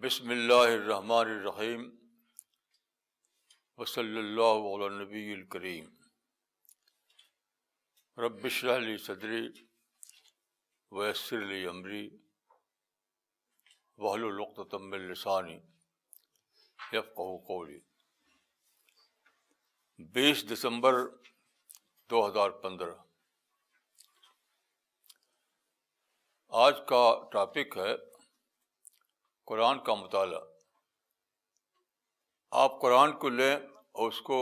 بسم اللہ الرحمن الرحیم وصلی اللہ علی النبی الکریم رب اشرح لی صدری ویسر لی امری واحلل عقدۃ من لسانی یفقہوا قولی۔ 20 دسمبر 2015۔ آج کا ٹاپک ہے قرآن کا مطالعہ۔ آپ قرآن کو لیں اور اس کو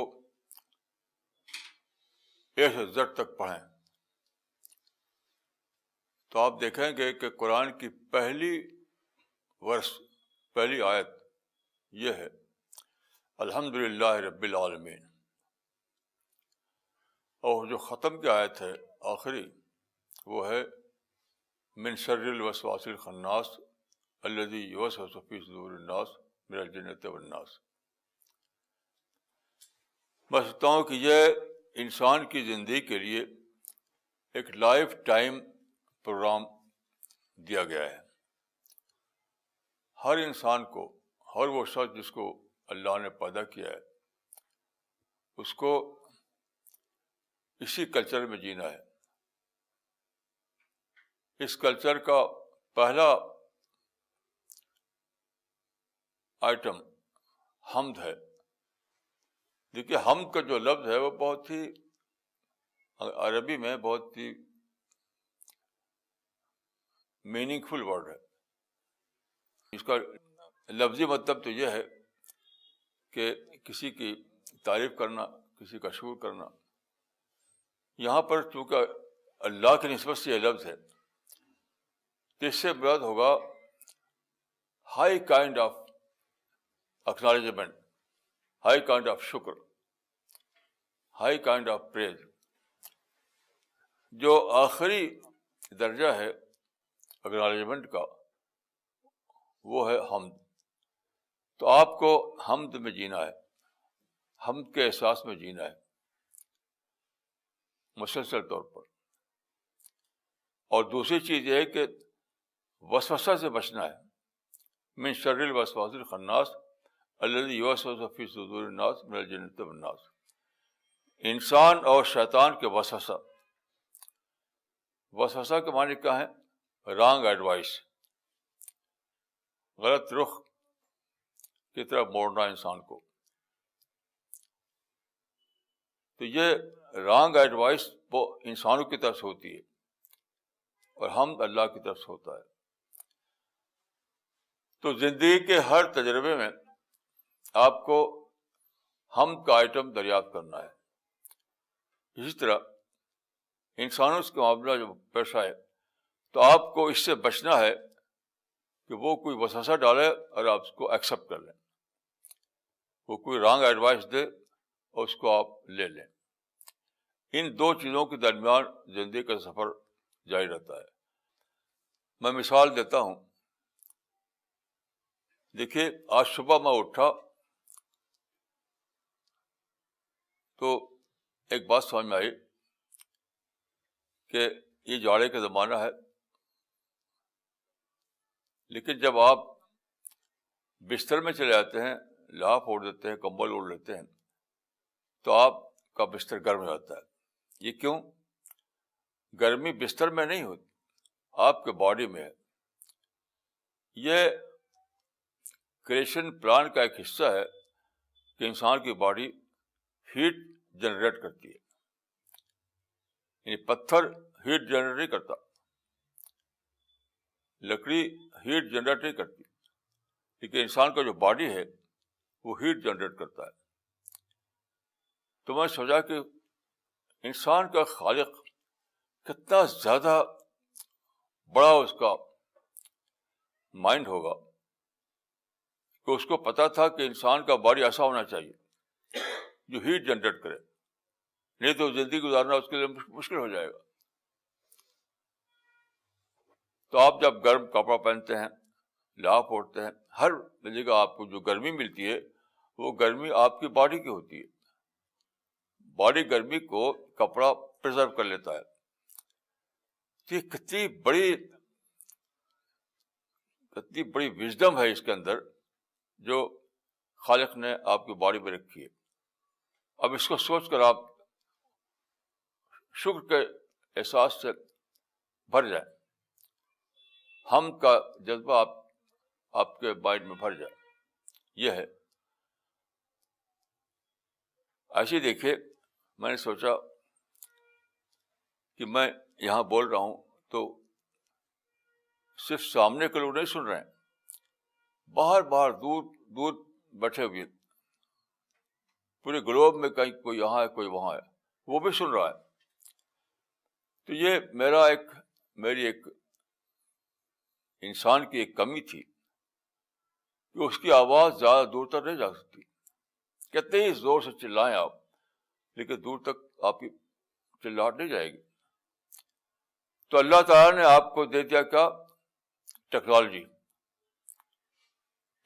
اے سے زد تک پڑھیں تو آپ دیکھیں گے کہ قرآن کی پہلی آیت یہ ہے الحمدللہ رب العالمین، اور جو ختم کی آیت ہے آخری وہ ہے من شر الوسواس الخناس الذی یوسوس فی صدور الناس من الجنۃ والناس۔ میں سمجھتا ہوں کہ یہ انسان کی زندگی کے لیے ایک لائف ٹائم پروگرام دیا گیا ہے۔ ہر انسان کو، ہر وہ شخص جس کو اللہ نے پیدا کیا ہے، اس کو اسی کلچر میں جینا ہے۔ اس کلچر کا پہلا آئٹم حمد ہے۔ دیکھیے، حمد کا جو لفظ ہے وہ بہت ہی عربی میں بہت ہی میننگ فل ورڈ ہے۔ اس کا لفظی مطلب تو یہ ہے کہ کسی کی تعریف کرنا، کسی کا شکر کرنا۔ یہاں پر چونکہ اللہ کی نسبت سے یہ لفظ ہے تو اس سے مراد ہوگا high kind of acknowledgement, high kind of شکر، ہائی کائنڈ آف پریز۔ جو آخری درجہ ہے اکنالجمنٹ کا وہ ہے حمد۔ تو آپ کو حمد میں جینا ہے، حمد کے احساس میں جینا ہے مسلسل طور پر۔ اور دوسری چیز یہ ہے کہ وسوسہ سے بچنا ہے، من شر الوسواس الخناس الذی یوسوس فی صدور الناس من الجنۃ والناس۔ انسان اور شیطان کے وسوسہ کے معنی کیا ہے؟ رانگ ایڈوائس، غلط رخ کی طرف موڑنا انسان کو۔ تو یہ رانگ ایڈوائس وہ انسانوں کی طرف سے ہوتی ہے اور حمد اللہ کی طرف سے ہوتا ہے۔ تو زندگی کے ہر تجربے میں آپ کو حمد کا آئٹم دریافت کرنا ہے۔ اسی طرح انسانوں سے معاملہ جو پیش آئے تو آپ کو اس سے بچنا ہے کہ وہ کوئی وسوسہ ڈالے اور آپ اس کو ایکسیپٹ کر لیں، وہ کوئی رانگ ایڈوائس دے اور اس کو آپ لے لیں۔ ان دو چیزوں کے درمیان زندگی کا سفر جاری رہتا ہے۔ میں مثال دیتا ہوں۔ دیکھیے، آج صبح میں اٹھا تو ایک بات سمجھ میں آئی کہ یہ جاڑے کا زمانہ ہے، لیکن جب آپ بستر میں چلے جاتے ہیں، لحاف اوڑھ دیتے ہیں، کمبل اوڑھ لیتے ہیں تو آپ کا بستر گرم ہو جاتا ہے۔ یہ کیوں؟ گرمی بستر میں نہیں ہوتی، آپ کے باڈی میں ہے۔ یہ کریشن پلان کا ایک حصہ ہے کہ انسان کی باڈی ہیٹ جنریٹ کرتی ہے۔ یعنی پتھر ہیٹ جنریٹ نہیں کرتا، لکڑی ہیٹ جنریٹ نہیں کرتی، لیکن انسان کا جو باڈی ہے وہ ہیٹ جنریٹ کرتا ہے۔ تو میں سوچا کہ انسان کا خالق کتنا زیادہ بڑا اس کا مائنڈ ہوگا کہ اس کو پتا تھا کہ انسان کا باڈی ایسا ہونا چاہیے جو ہیٹ جنریٹ کرے، نہیں تو زندگی گزارنا اس کے لیے مشکل ہو جائے گا۔ تو آپ جب گرم کپڑا پہنتے ہیں، لحاف اوڑھتے ہیں، ہر جگہ آپ کو جو گرمی ملتی ہے وہ گرمی آپ کی باڈی کی ہوتی ہے۔ باڈی گرمی کو کپڑا پرزرو کر لیتا ہے۔ تو یہ کتنی بڑی اتنی بڑی وزڈم ہے اس کے اندر جو خالق نے آپ کی باڈی میں رکھی ہے. اب اس کو سوچ کر آپ شکر کے احساس سے بھر جائیں, ہم کا جذبہ آپ کے مائنڈ میں بھر جائے. یہ ہے. ایسے دیکھیے, میں نے سوچا کہ میں یہاں بول رہا ہوں تو صرف سامنے کے لوگ نہیں سن رہے ہیں, باہر دور دور بیٹھے ہوئے پورے گلوب میں کہیں کوئی یہاں ہے کوئی وہاں ہے, وہ بھی سن رہا ہے. تو یہ میری ایک انسان کی ایک کمی تھی کہ اس کی آواز زیادہ دور تک نہیں جا سکتی. کتنے ہی زور سے چلائیں آپ, لیکن دور تک آپ کی چلاہٹ نہیں جائے گی. تو اللہ تعالیٰ نے آپ کو دے دیا کیا؟ ٹیکنالوجی.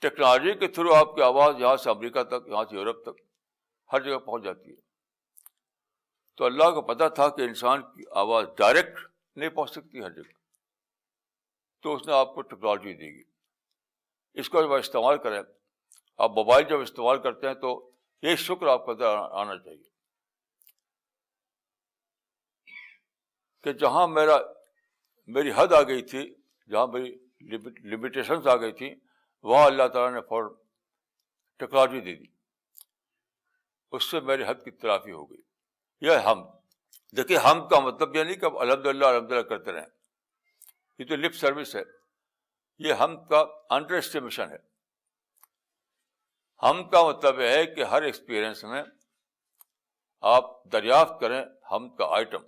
ٹیکنالوجی کے تھرو آپ کی آواز یہاں سے امریکہ تک, یہاں سے یورپ تک, ہر جگہ پہنچ جاتی ہے. تو اللہ کو پتا تھا کہ انسان کی آواز ڈائریکٹ نہیں پہنچ سکتی ہر جگہ, تو اس نے آپ کو ٹیکنالوجی دی گی. اس کو جب استعمال کریں, آپ موبائل جب استعمال کرتے ہیں تو یہ شکر آپ کو اندر آنا چاہیے کہ جہاں میری حد آ گئی تھی, جہاں میری لمیٹیشنز آ گئی تھیں, وہاں اللہ تعالیٰ نے فوراً ٹیکنالوجی دے دی, اس سے میری حد کی تلافی ہو گئی. یہ ہم دیکھیے, ہم کا مطلب یہ نہیں کہ الحمدللہ کرتے رہیں, یہ تو لپ سروس ہے. یہ ہم کا انڈر اسٹیمیشن ہے. ہم کا مطلب یہ ہے کہ ہر ایکسپیرئنس میں آپ دریافت کریں ہم کا آئٹم,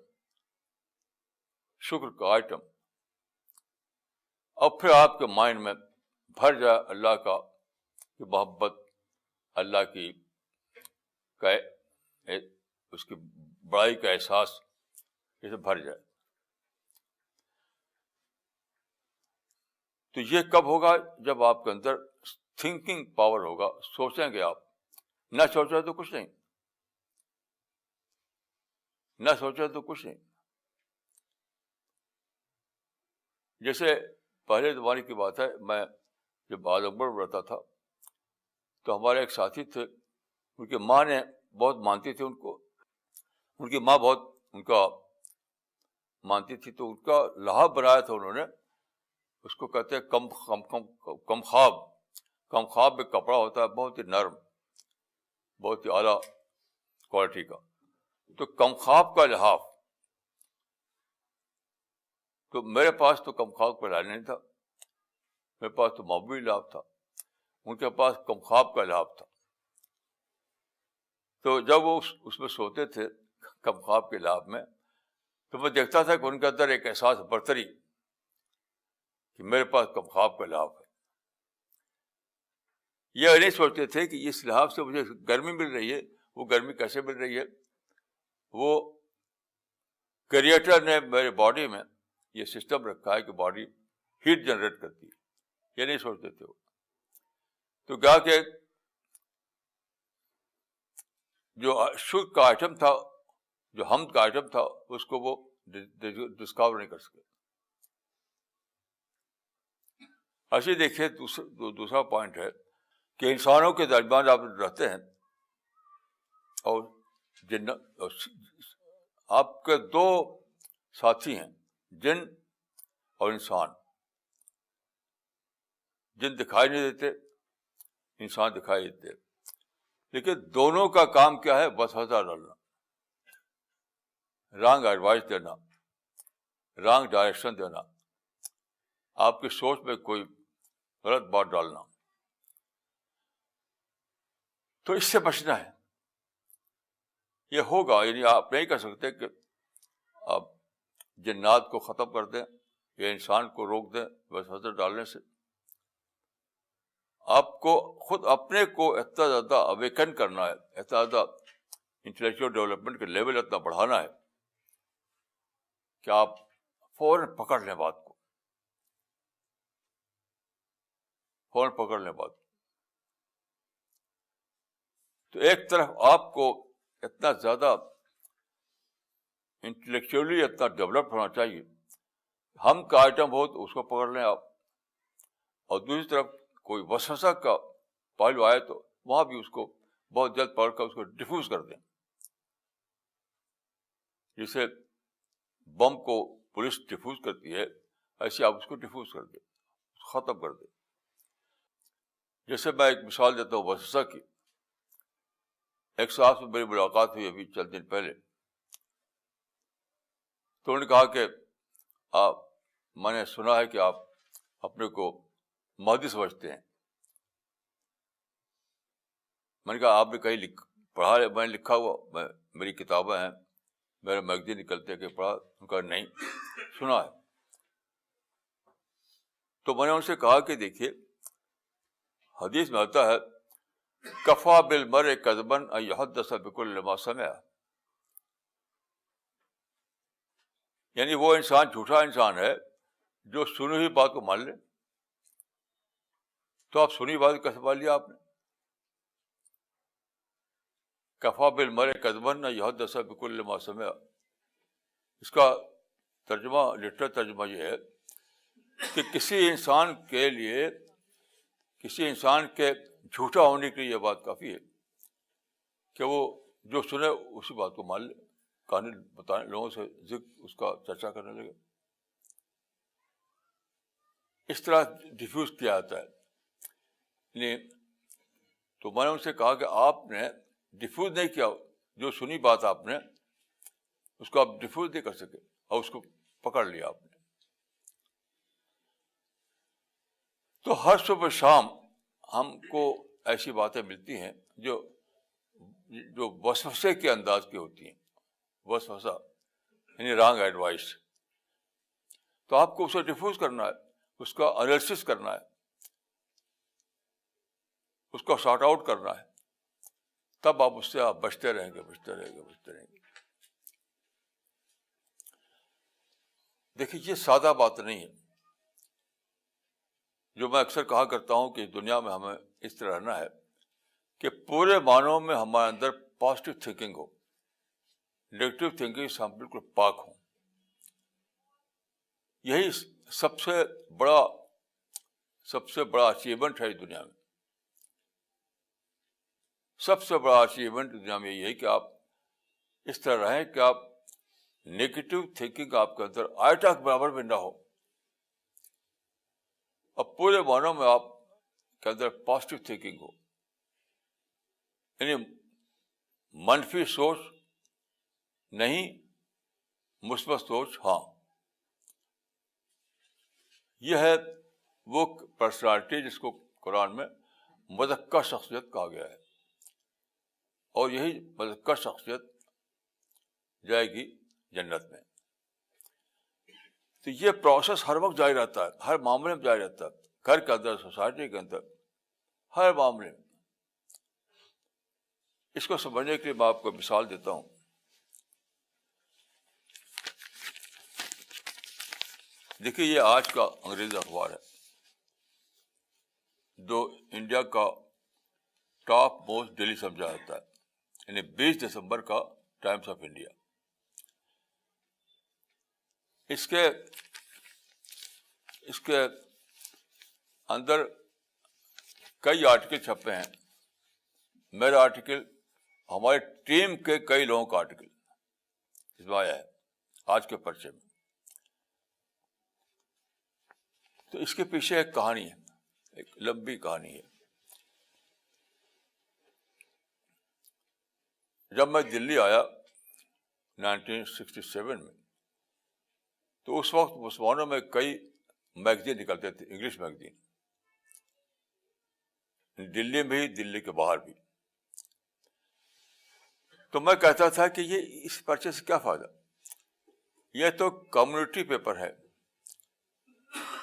شکر کا آئٹم, اور پھر آپ کے مائنڈ میں بھر جائے اللہ کا محبت, اللہ کی اس کی بڑائی کا احساس اسے بھر جائے. تو یہ کب ہوگا؟ جب آپ کے اندر تھنکنگ پاور ہوگا. سوچیں گے آپ, نہ سوچیں تو کچھ نہیں, نہ سوچیں تو کچھ نہیں. جیسے پہلے زمانے کی بات ہے, میں جب اعظم گڑھ میں رہتا تھا تو ہمارے ایک ساتھی تھے, ان کی ماں نے بہت مانتی تھی ان کو, ان کی ماں بہت ان کا مانتی تھی, تو ان کا لحاف بنایا تھا انہوں نے, اس کو کہتے ہیں کم خواب. کم خواب میں کپڑا ہوتا ہے بہت ہی نرم, بہت ہی اعلیٰ کوالٹی کا, تو کم خواب کا لحاف. تو میرے پاس تو کم خواب کا لحاف نہیں تھا, میرے پاس تو معمولی لحاف تھا, ان کے پاس کم خواب کا لحاف تھا. تو جب وہ اس میں سوتے تھے کم خواب کے لحاف میں, تو میں دیکھتا تھا کہ ان کے اندر ایک احساس برتری کہ میرے پاس کم خواب کا لحاف ہے. یہ نہیں سوچتے تھے کہ اس لحاظ سے مجھے گرمی مل رہی ہے. وہ گرمی کیسے مل رہی ہے؟ وہ کریٹر نے میرے باڈی میں یہ سسٹم رکھا ہے کہ باڈی ہیٹ جنریٹ کرتی ہے. یہ نہیں سوچتے تھے وہ. تو کیا کہ جو شکر کا آئٹم تھا, جو حمد کا آئٹم تھا, اس کو وہ ڈسکور نہیں کر سکے. ایسے دیکھیے دوسرا پوائنٹ ہے کہ انسانوں کے درمیان آپ رہتے ہیں اور آپ کے دو ساتھی ہیں, جن اور انسان. جن دکھائی نہیں دیتے, انسان دکھائی دیتے, لیکن دونوں کا کام کیا ہے؟ وسوسہ ڈالنا, رانگ ایڈوائس دینا, رانگ ڈائریکشن دینا, آپ کی سوچ میں کوئی غلط بات ڈالنا. تو اس سے بچنا ہے. یہ ہوگا, یعنی آپ نہیں کر سکتے کہ آپ جنات کو ختم کر دیں یا انسان کو روک دیں وسوسہ ڈالنے سے. آپ کو خود اپنے کو اتنا زیادہ اویکن کرنا ہے, اتنا زیادہ انٹلیکچوئل ڈیولپمنٹ کے لیول اتنا بڑھانا ہے کہ آپ فوراً پکڑ لیں بات کو, فوراً پکڑ لیں بات. تو ایک طرف آپ کو اتنا زیادہ انٹلیکچولی اتنا ڈیولپ ہونا چاہیے, ہم کا آئٹم ہو تو اس کو پکڑ لیں آپ, اور دوسری طرف کوئی وسوسہ کا پہلو آئے تو وہاں بھی اس کو بہت جلد پکڑ کر اس کو ڈیفیوز کر دیں. جسے بم کو پولیس ڈیفیوز کرتی ہے ایسے آپ اس کو ڈیفیوز کر دیں, ختم کر دیں. جیسے میں ایک مثال دیتا ہوں وسوسہ کی. ایک صاحب سے میری ملاقات ہوئی ابھی چند دن پہلے, تو انہوں نے کہا کہ میں نے سنا ہے کہ آپ اپنے کو مہدی سمجھتے ہیں. میں نے کہا آپ نے کہیں پڑھا ہے؟ میں نے لکھا ہوا, میری کتابیں ہیں, میرے میگزین نکلتے کہ پڑھا. ان کا نہیں, سنا ہے. تو میں نے ان سے کہا کہ دیکھیے حدیث میں آتا ہے کفا بالمرء کذبا ان یحدث بکل ما سمع, یعنی وہ انسان جھوٹا انسان ہے جو سنی ہوئی بات کو مان لے. تو آپ سنی بات کیسے مان لیا آپ نے؟ کفا بالمرء کذبا ان یحدث بکل ما سمع, اس کا ترجمہ, لٹرل ترجمہ یہ ہے کہ کسی انسان کے جھوٹا ہونے کے لیے یہ بات کافی ہے کہ وہ جو سنے اسی بات کو مان لے, کہانی بتانے لوگوں سے ذکر اس کا چرچا کرنے لگے. اس طرح ڈیفیوز کیا جاتا ہے. تو میں نے ان سے کہا کہ آپ نے ڈیفیوز نہیں کیا, جو سنی بات آپ نے اس کو آپ ڈیفیوز نہیں کر سکے اور اس کو پکڑ لیا آپ نے. تو ہر صبح شام ہم کو ایسی باتیں ملتی ہیں جو وسوسے کے انداز کی ہوتی ہیں. وسوسہ یعنی رانگ ایڈوائس. تو آپ کو اسے ڈیفیوز کرنا ہے, اس کا انالیسس کرنا ہے, اس کو سارٹ آؤٹ کرنا ہے, تب آپ اس سے آپ بچتے رہیں گے. دیکھیے یہ سادہ بات نہیں ہے. جو میں اکثر کہا کرتا ہوں کہ دنیا میں ہمیں اس طرح رہنا ہے کہ پورے معنوں میں ہمارے اندر پازیٹیو تھنکنگ ہو, نیگیٹو تھنکنگ سے ہم بالکل پاک ہوں. یہی سب سے بڑا اچیومنٹ ہے دنیا میں. سب سے بڑا اچیومنٹ دنیا میں یہی ہے کہ آپ اس طرح رہیں کہ آپ نیگیٹو تھنکنگ آپ کے اندر آئٹا کے برابر بھی نہ ہو, اب پورے معنوں میں آپ کے اندر پازیٹیو تھنکنگ ہو. یعنی منفی سوچ نہیں, مثبت سوچ ہاں. یہ ہے وہ پرسنالٹی جس کو قرآن میں مزکہ شخصیت کہا گیا ہے, اور یہی مزکہ شخصیت جائے گی جنت میں. تو یہ پروسیس ہر وقت جاری رہتا ہے, ہر معاملے میں جاری رہتا ہے, گھر کے اندر, سوسائٹی کے اندر, ہر معاملے میں. اس کو سمجھنے کے لیے میں آپ کو مثال دیتا ہوں. دیکھیے یہ آج کا انگریزی اخبار ہے جو انڈیا کا ٹاپ موسٹ ڈیلی سمجھا جاتا ہے, یعنی 20 دسمبر کا ٹائمس آف انڈیا. اس کے اندر کئی آرٹیکل چھپے ہیں. میرا آرٹیکل, ہماری ٹیم کے کئی لوگوں کا آرٹیکل اس میں آیا ہے آج کے پرچے میں. تو اس کے پیچھے ایک کہانی ہے, ایک لمبی کہانی ہے. جب میں دلی آیا 1967 میں, تو اس وقت مسلمانوں میں کئی میگزین نکلتے تھے, انگلش میگزین, دلی میں ہی, دلی کے باہر بھی. تو میں کہتا تھا کہ یہ اس پرچے سے کیا فائدہ, یہ تو کمیونٹی پیپر ہے,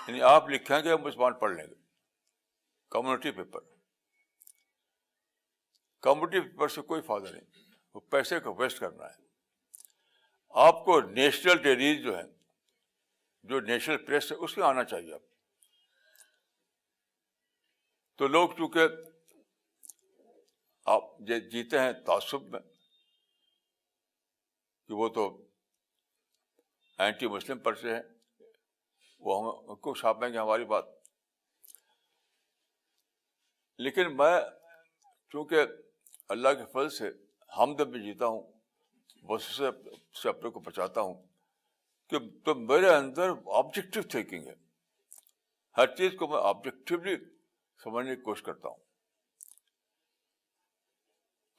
یعنی آپ لکھیں گے مسلمان پڑھ لیں گے. کمیونٹی پیپر سے کوئی فائدہ نہیں, وہ پیسے کو ویسٹ کرنا ہے. آپ کو نیشنل ڈیلیز جو ہیں, جو نیشنل پریس ہے, اس میں آنا چاہیے. آپ تو لوگ چونکہ آپ جیتے ہیں تعصب میں کہ وہ تو اینٹی مسلم پرچے ہیں, وہ ہم کو چھاپیں گے ہماری بات. لیکن میں چونکہ اللہ کے فضل سے حمد میں جیتا ہوں، بس سے اپنے کو بچاتا ہوں کہ تو میرے اندر آبجیکٹو تھنکنگ ہے. ہر چیز کو میں آبجیکٹولی سمجھنے کی کوشش کرتا ہوں.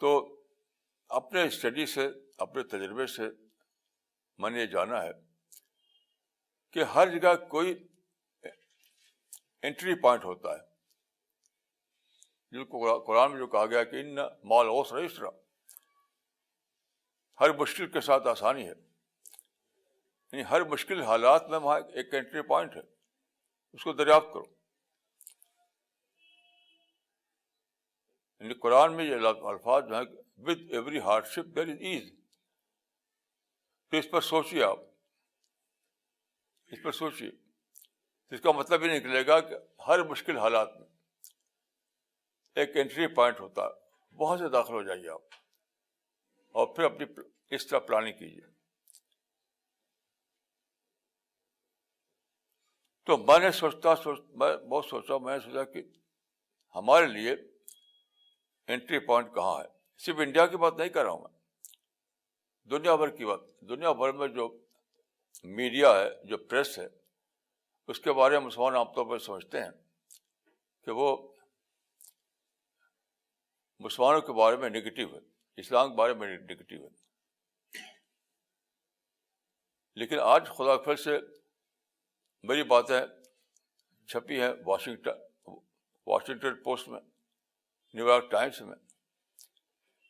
تو اپنے اسٹڈی سے، اپنے تجربے سے میں نے یہ جانا ہے کہ ہر جگہ کوئی انٹری پوائنٹ ہوتا ہے، جن کو قرآن میں جو کہا گیا کہ ان مال العسر یسرا، ہر مشکل کے ساتھ آسانی ہے. یعنی ہر مشکل حالات میں وہاں ایک انٹری پوائنٹ ہے، اس کو دریافت کرو. یعنی قرآن میں یہ الفاظ جو ہیں with every hard ship there is as. تو اس پر سوچیے، آپ اس پر سوچیے. اس کا مطلب یہ نکلے گا کہ ہر مشکل حالات میں ایک انٹری پوائنٹ ہوتا ہے، وہاں سے داخل ہو جائیے آپ، اور پھر اپنی اس طرح پلاننگ کیجیے. تو میں نے بہت سوچا، میں نے سوچا کہ ہمارے لیے انٹری پوائنٹ کہاں ہے. صرف انڈیا کی بات نہیں کر رہا ہوں میں، دنیا بھر کی بات. دنیا بھر میں جو میڈیا ہے، جو پریس ہے، اس کے بارے میں مسلمان عام طور پر سمجھتے ہیں کہ وہ مسلمانوں کے بارے میں نگیٹو ہے، اسلام کے بارے میں نگیٹو ہے. لیکن آج خدا کے فضل سے میری باتیں چھپی ہیں واشنگٹن پوسٹ میں، نیو یارک ٹائمس میں،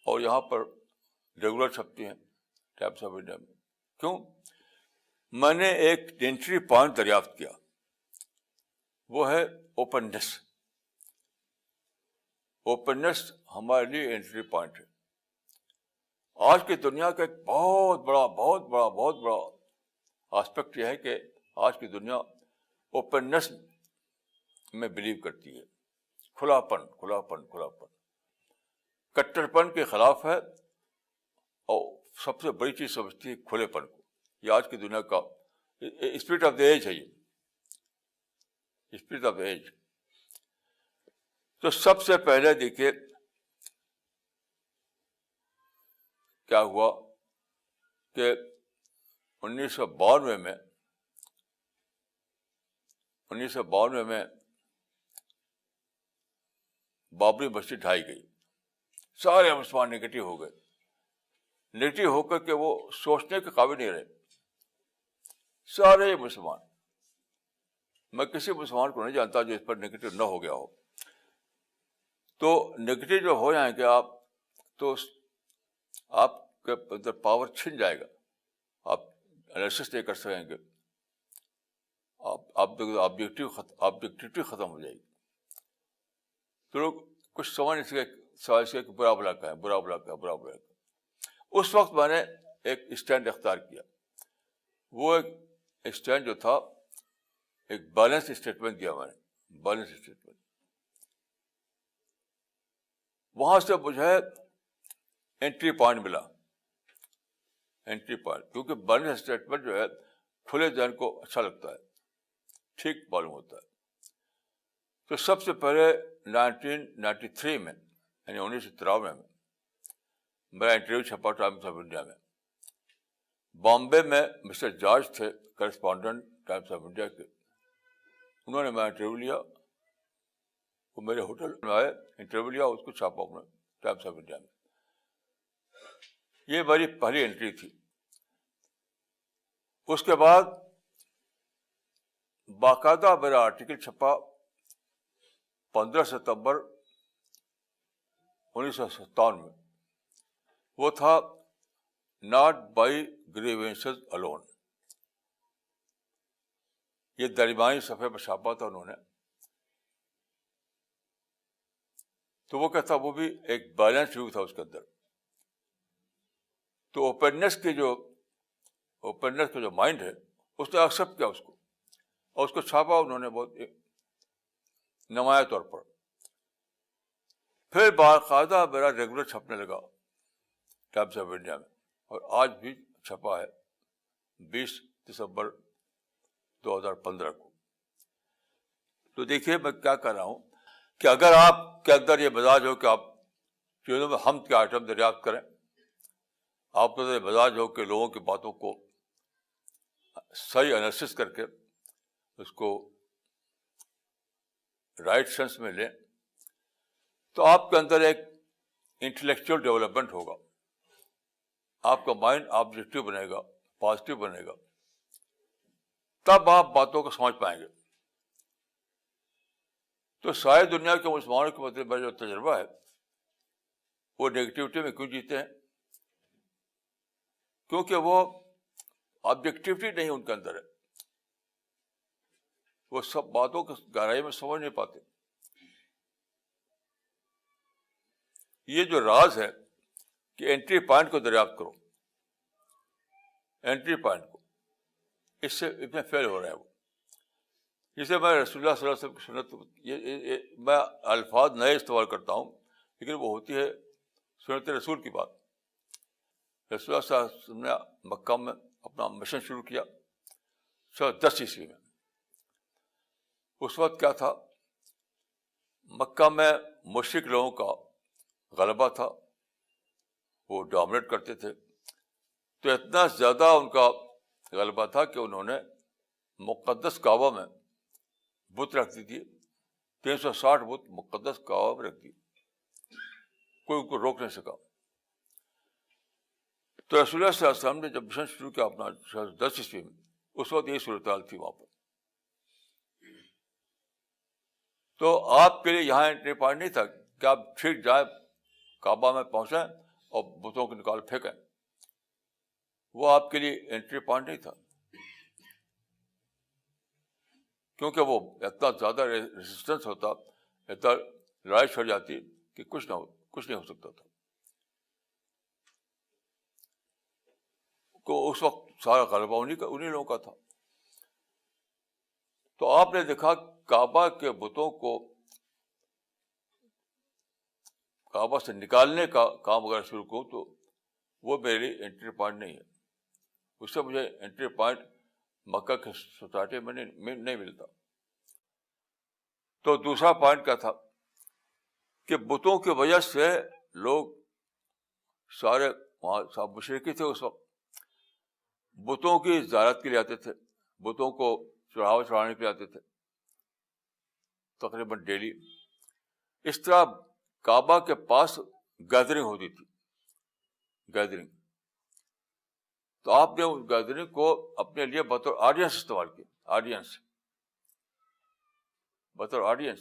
اور یہاں پر ریگولر چھپتی ہیں ٹائمس آف انڈیا میں. کیوں؟ میں نے ایک انٹری پوائنٹ دریافت کیا، وہ ہے اوپننس. اوپننس ہمارے لیے انٹری پوائنٹ ہے. آج کی دنیا کا ایک بہت بڑا آسپیکٹ یہ ہے کہ آج کی دنیا اوپننس میں بلیو کرتی ہے. کھلاپن، کٹرپن کے خلاف ہے، اور سب سے بڑی چیز سمجھتی ہے کھلے پن کو. یہ آج کی دنیا کا اسپرٹ آف دا ایج ہے. یہ اسپرٹ آف دا ایج. تو سب سے پہلے دیکھیے کیا ہوا کہ 1992 میں بابری مسجد ڈھائی گئی. سارے مسلمان نگیٹو ہو گئے، نگیٹو ہو کر کے وہ سوچنے کے قابل نہیں رہے. سارے مسلمان، میں کسی مسلمان کو نہیں جانتا جو اس پر نگیٹو نہ ہو گیا ہو. تو نگیٹو جو ہو جائیں گے آپ، تو آپ کے اندر پاور چھن جائے گا، آپ انالیسس نہیں کر سکیں گے، آبجیکٹیوٹی ختم ہو جائے گی. تو لوگ کچھ سمجھ نہیں سکے کہ برا بلا کا ہے. اس وقت میں نے ایک اسٹینڈ اختیار کیا. وہ ایک اسٹینڈ جو تھا، ایک بیلنس اسٹیٹمنٹ دیا میں نے، بیلنس اسٹیٹمنٹ. وہاں سے مجھے انٹری پوائنٹ ملا، کیونکہ بیلنس اسٹیٹمنٹ جو ہے کھلے ذہن کو اچھا لگتا ہے، ٹھیک معلوم ہوتا ہے. تو سب سے پہلے 1993 میں، یعنی 1993 میں میرا انٹرویو چھپا ٹائمس آف انڈیا میں. بامبے میں مسٹر جارج تھے، کرسپونڈنٹ ٹائمس آف انڈیا کے. انہوں نے میرا انٹرویو لیا، وہ میرے ہوٹل میں آئے، انٹرویو لیا، اس کو چھاپا انہوں نے ٹائمس آف انڈیا میں. یہ میری پہلی انٹری تھی. اس کے بعد باقاعدہ میرا آرٹیکل چھپا 15 ستمبر 1957 میں. وہ تھا ناٹ بائی گریوینسز الون. یہ درمیانی صفحے پر چھاپا تھا انہوں نے. تو وہ کہتا، وہ بھی ایک بیلنس ویو تھا اس کے اندر. تو اوپننس کا جو مائنڈ ہے، اس نے ایکسیپٹ کیا اس کو، اور اس کو چھاپا انہوں نے بہت نمایاں طور پر. پھر باقاعدہ میرا ریگولر چھپنے لگا ٹائمس آف انڈیا میں، اور آج بھی چھپا ہے 20 دسمبر 2015 کو. تو دیکھیے میں کیا کر رہا ہوں کہ اگر آپ کے اندر یہ مزاج ہو کہ آپ چیزوں میں حمد کے آئٹم دریافت کریں، آپ کو یہ مزاج ہو کہ لوگوں کی باتوں کو صحیح انالیسس کر کے اس کو رائٹ سینس میں لیں، تو آپ کے اندر ایک انٹلیکچوئل ڈیولپمنٹ ہوگا، آپ کا مائنڈ آبجیکٹو بنے گا، پازیٹو بنے گا، تب آپ باتوں کو سمجھ پائیں گے۔ تو ساری دنیا کے مسلمانوں کے مطلب میرا جو تجربہ ہے وہ نیگیٹیوٹی میں کیوں جیتے ہیں؟ کیونکہ وہ آبجیکٹیوٹی نہیں ان کے اندر ہے، وہ سب باتوں کی گہرائی میں سمجھ نہیں پاتے۔ یہ جو راز ہے کہ انٹری پوائنٹ کو دریافت کرو، انٹری پوائنٹ کو، اس سے اتنے فیل ہو رہے ہیں وہ۔ جسے میں رسول اللہ صلی اللہ علیہ وسلم کی سنت، میں الفاظ نئے استعمال کرتا ہوں لیکن وہ ہوتی ہے سنت رسول کی بات۔ رسول اللہ صلی اللہ علیہ وسلم نے مکہ میں اپنا مشن شروع کیا 10 عیسوی میں۔ اس وقت کیا تھا، مکہ میں مشرک لوگوں کا غلبہ تھا، وہ ڈومینیٹ کرتے تھے، تو اتنا زیادہ ان کا غلبہ تھا کہ انہوں نے مقدس کعبہ میں بت رکھ دی تھی، 360 بت مقدس کعبہ میں رکھ دی، کوئی ان کو روک نہیں سکا۔ تو رسول اللہ صلی اللہ علیہ وسلم نے جب مشن شروع کیا اپنا 10 عیسوی میں، اس وقت یہی صورتحال تھی وہاں پر۔ تو آپ کے لیے یہاں انٹری پوائنٹ نہیں تھا کہ آپ ٹھیک جائیں، کعبہ میں پہنچیں اور بتوں کو نکال پھینکیں، وہ آپ کے لیے انٹری پوائنٹ نہیں تھا، کیونکہ وہ اتنا زیادہ ریزسٹنس ہوتا، اتنا لڑائی چھڑ جاتی کہ کچھ نہیں ہو سکتا تھا۔ کو اس وقت سارا غلبہ انہیں لوگوں کا تھا۔ تو آپ نے دیکھا کعبہ کے بتوں کو کعبہ سے نکالنے کا کام اگر شروع کروں تو وہ میرے لیے انٹری پوائنٹ نہیں ہے، اس سے مجھے انٹری پوائنٹ مکہ کی سوسائٹی میں نہیں ملتا۔ تو دوسرا پوائنٹ کیا تھا کہ بتوں کی وجہ سے لوگ سارے وہاں سب مشرکی تھے، اس وقت بتوں کی زیارت کے لیے آتے تھے، بتوں کو چڑھاوا چڑھانے کے لیے آتے تھے تقریباً ڈیلی۔ اس طرح کعبہ کے پاس گیدرنگ ہوتی تھی، گیدرنگ۔ تو آپ نے اس گیدرنگ کو اپنے لیے بطور آڈینس استعمال کیا، بطور آڈینس۔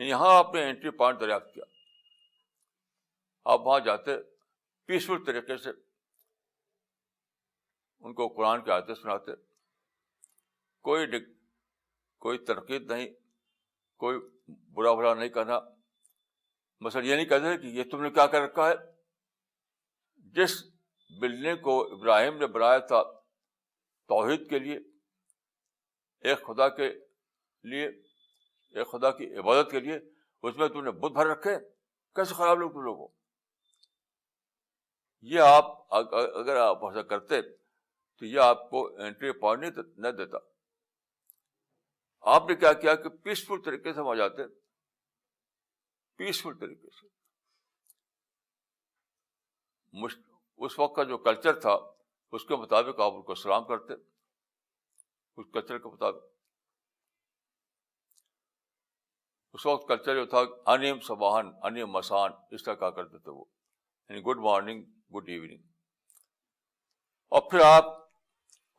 یہاں آپ نے انٹری پوائنٹ دریافت کیا، آپ وہاں جاتے پیسفل طریقے سے، ان کو قرآن کی آیتیں سناتے، کوئی تنقید نہیں، کوئی برا بھلا نہیں کہنا، مثلا یہ نہیں کہتے کہ یہ تم نے کیا کر رکھا ہے۔ جس بلڈنگ کو ابراہیم نے بنایا تھا توحید کے لیے، ایک خدا کے لیے، ایک خدا کی عبادت کے لیے، اس میں تم نے بت بھر رکھے، کیسے خراب لوگ تم لوگ ہو۔ یہ آپ اگر آپ ایسا کرتے تو یہ آپ کو انٹری پوائنٹ نہیں دیتا۔ آپ نے کیا کیا کہ پیسفل طریقے سے وہاں جاتے، پیسفل طریقے سے۔ اس وقت کا جو کلچر تھا اس کے مطابق آپ ان کو سلام کرتے، اس کلچر کے مطابق۔ اس وقت کلچر جو تھا انیم صباحن انیم مسان، اس طرح کہا کرتے تھے وہ، یعنی گڈ مارننگ، گڈ ایوننگ۔ اور پھر آپ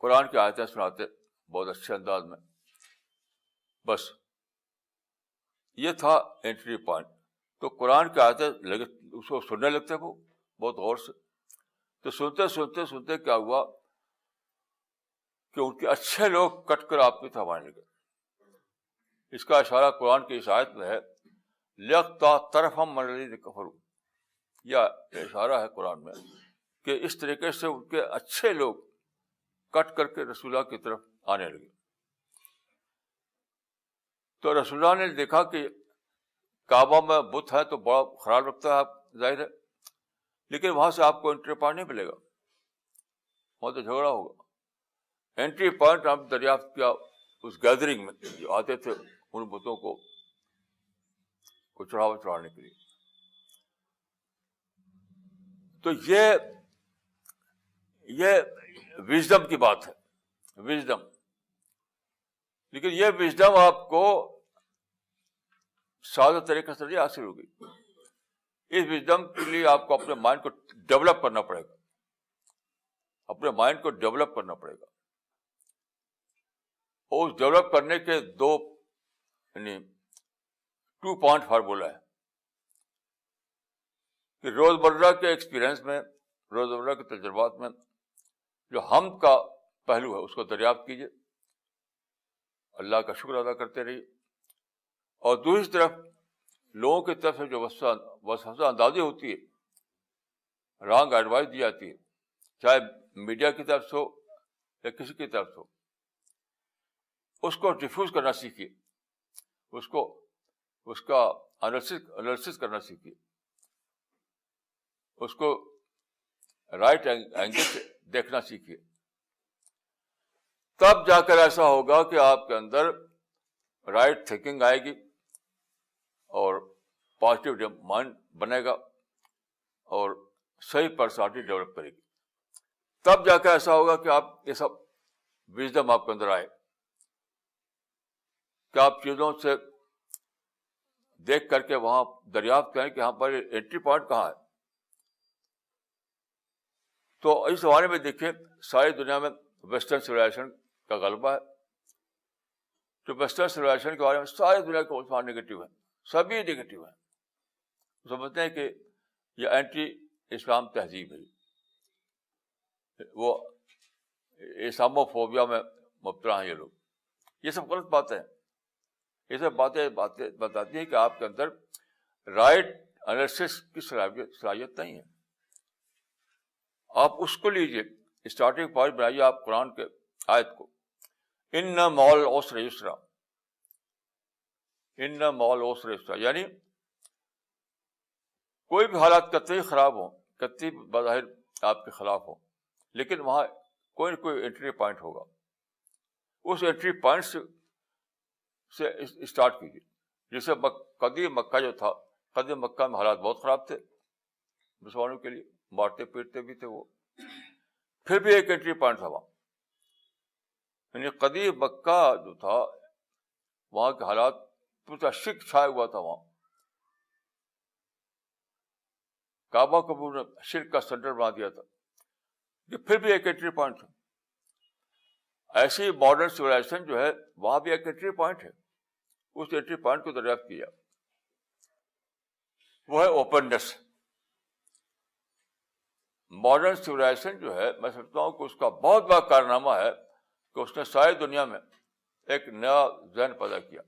قرآن کی آیتیں سناتے بہت اچھے انداز میں۔ بس یہ تھا انٹری پوائنٹ۔ تو قرآن کی آیتیں اس کو سننے لگتے وہ بہت غور سے۔ تو سنتے کیا ہوا کہ ان کے اچھے لوگ کٹ کر آپ کی طرف آنے لگے۔ اس کا اشارہ قرآن کی اس آیت میں ہے، لِيَقْطَعَ طَرْفًا مِنَ الَّذِينَ كَفَرُوا۔ یہ اشارہ ہے قرآن میں کہ اس طریقے سے ان کے اچھے لوگ کٹ کر کے رسول اللہ کی طرف آنے لگے۔ تو رسول اللہ نے دیکھا کہ کعبہ میں بت ہے تو بڑا خراب لگتا ہے، ظاہر ہے، لیکن وہاں سے آپ کو انٹری پوائنٹ نہیں ملے گا، وہاں تو جھگڑا ہوگا۔ انٹری پوائنٹ آپ دریافت کیا اس گیدرنگ میں جو آتے تھے ان بتوں کو کو چڑھاوا چڑھانے کے لیے. تو یہ وژڈم کی بات ہے, وژڈم. لیکن یہ وژڈم آپ کو سادہ طریقے سے نہیں حاصل ہوگی. اس وژڈم کے لیے آپ کو اپنے مائنڈ کو ڈیولپ کرنا پڑے گا, اپنے مائنڈ کو ڈیولپ کرنا پڑے گا. اور اس ڈیولپ کرنے کے دو یعنی 2 پوائنٹ فارمولا ہے کہ روزمرہ کے ایکسپیرئنس میں, روزمرہ کے تجربات میں جو حمد کا پہلو ہے اس کو دریافت کیجیے, اللہ کا شکر ادا کرتے رہیے. اور دوسری طرف لوگوں کی طرف سے جو وسوسہ اندازی ہوتی ہے, رانگ ایڈوائس دی جاتی ہے, چاہے میڈیا کی طرف سے ہو یا کسی کی طرف سے ہو, اس کو ڈیفیوز کرنا سیکھیے, اس کا انالیسس کرنا سیکھیے, اس کو رائٹ اینگل سے دیکھنا سیکھیے. تب جا کر ایسا ہوگا کہ آپ کے اندر رائٹ تھنکنگ آئے گی اور پازیٹیو مائنڈ بنے گا اور صحیح پرسنالٹی ڈیولپ کرے گی. تب جا کر ایسا ہوگا کہ آپ یہ سب وژڈم آپ کے اندر آئے کہ آپ چیزوں سے دیکھ کر کے وہاں دریافت کریں کہ یہاں پر انٹری پوائنٹ کہاں ہے. تو اس زمانے میں دیکھیے ساری دنیا میں ویسٹرن سویلائزیشن کا غلبہ ہے. تو ویسٹرن سویلائزیشن کے بارے میں ساری دنیا کے مسلمان نگیٹو ہیں, سبھی نگیٹو ہیں. سمجھتے ہیں کہ یہ اینٹی اسلام تہذیب ہے, وہ اسلامو فوبیا میں مبتلا ہیں یہ لوگ. یہ سب غلط باتیں ہیں. یہ سب باتیں بتاتی ہیں کہ آپ کے اندر رائٹ انالیسس کی صلاحیت نہیں ہے. آپ اس کو لیجیے, اسٹارٹنگ پوائنٹ بنائیے آپ قرآن کے آیت کو, ان مع العسر یسرا, ان مع العسر یسرا, یعنی کوئی بھی حالات کتنی خراب ہوں, کتنی بظاہر آپ کے خلاف ہوں, لیکن وہاں کوئی نہ کوئی انٹری پوائنٹ ہوگا. اس انٹری پوائنٹ سے اسٹارٹ کیجیے. جیسے قدیم مکہ جو تھا, قدیم مکہ میں حالات بہت خراب تھے مسلمانوں کے لیے, مارتے پیٹتے بھی تھے وہ, پھر بھی ایک انٹری پوائنٹ تھا وہاں. یعنی قدیم مکہ جو تھا وہاں کے حالات پورا شرک چھایا ہوا تھا. وہاں کعبہ کو پورا شرک کا سینٹر بنا دیا تھا, یہ پھر بھی ایک انٹری پوائنٹ تھا. ایسی ماڈرن سویلائزیشن جو ہے وہاں بھی ایک انٹری پوائنٹ ہے. اس انٹری پوائنٹ کو دریافت کیا, وہ ہے اوپننس. ماڈرن سویلائزیشن جو ہے میں سمجھتا ہوں کہ اس کا بہت بڑا کارنامہ ہے کہ اس نے ساری دنیا میں ایک نیا ذہن پیدا کیا,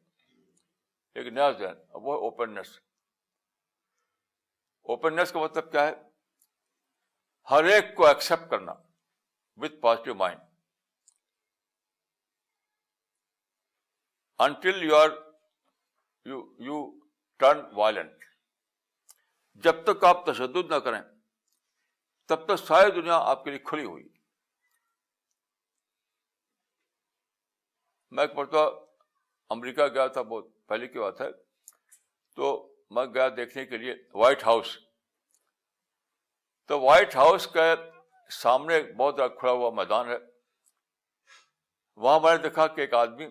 ایک نیا ذہن, وہ ہے اوپننس. اوپننس کا مطلب کیا ہے؟ ہر ایک کو ایکسپٹ کرنا with positive mind. Until you turn violent, جب تک آپ تشدد نہ کریں تب تک ساری دنیا آپ کے لیے کھلی ہوئی. میں ایک مرتبہ امریکہ گیا تھا, بہت پہلے کی بات ہے, تو میں گیا دیکھنے کے لیے وائٹ ہاؤس. تو وائٹ ہاؤس کے سامنے ایک بہت بڑا کھلا ہوا میدان ہے. وہاں میں نے دیکھا کہ ایک آدمی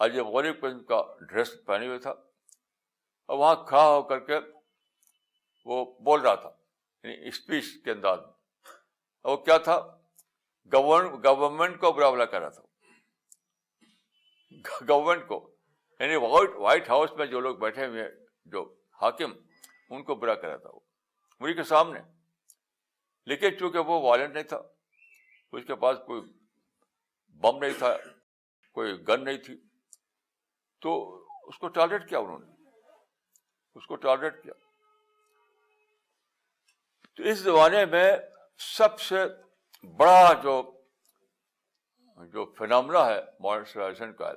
عجیب غریب قسم کا ڈریس پہنے ہوئے تھا, اور وہاں کھڑا ہو کر کے وہ بول رہا تھا, یعنی اسپیچ کے انداز میں. اور وہ کیا تھا؟ گورنمنٹ کو برا بلا کر رہا تھا, گورنمنٹ کو, یعنی وائٹ ہاؤس میں جو لوگ بیٹھے ہوئے ہیں, جو حاکم, ان کو برا کر رہا تھا وہ مجھے کے سامنے. لیکن چونکہ وہ وائلنٹ نہیں تھا, اس کے پاس کوئی بم نہیں تھا, کوئی گن نہیں تھی, تو اس کو ٹالریٹ کیا, انہوں نے اس کو ٹالریٹ کیا. تو اس زمانے میں سب سے بڑا جو فینامنا ہے ماڈرن سویلائزیشن کا,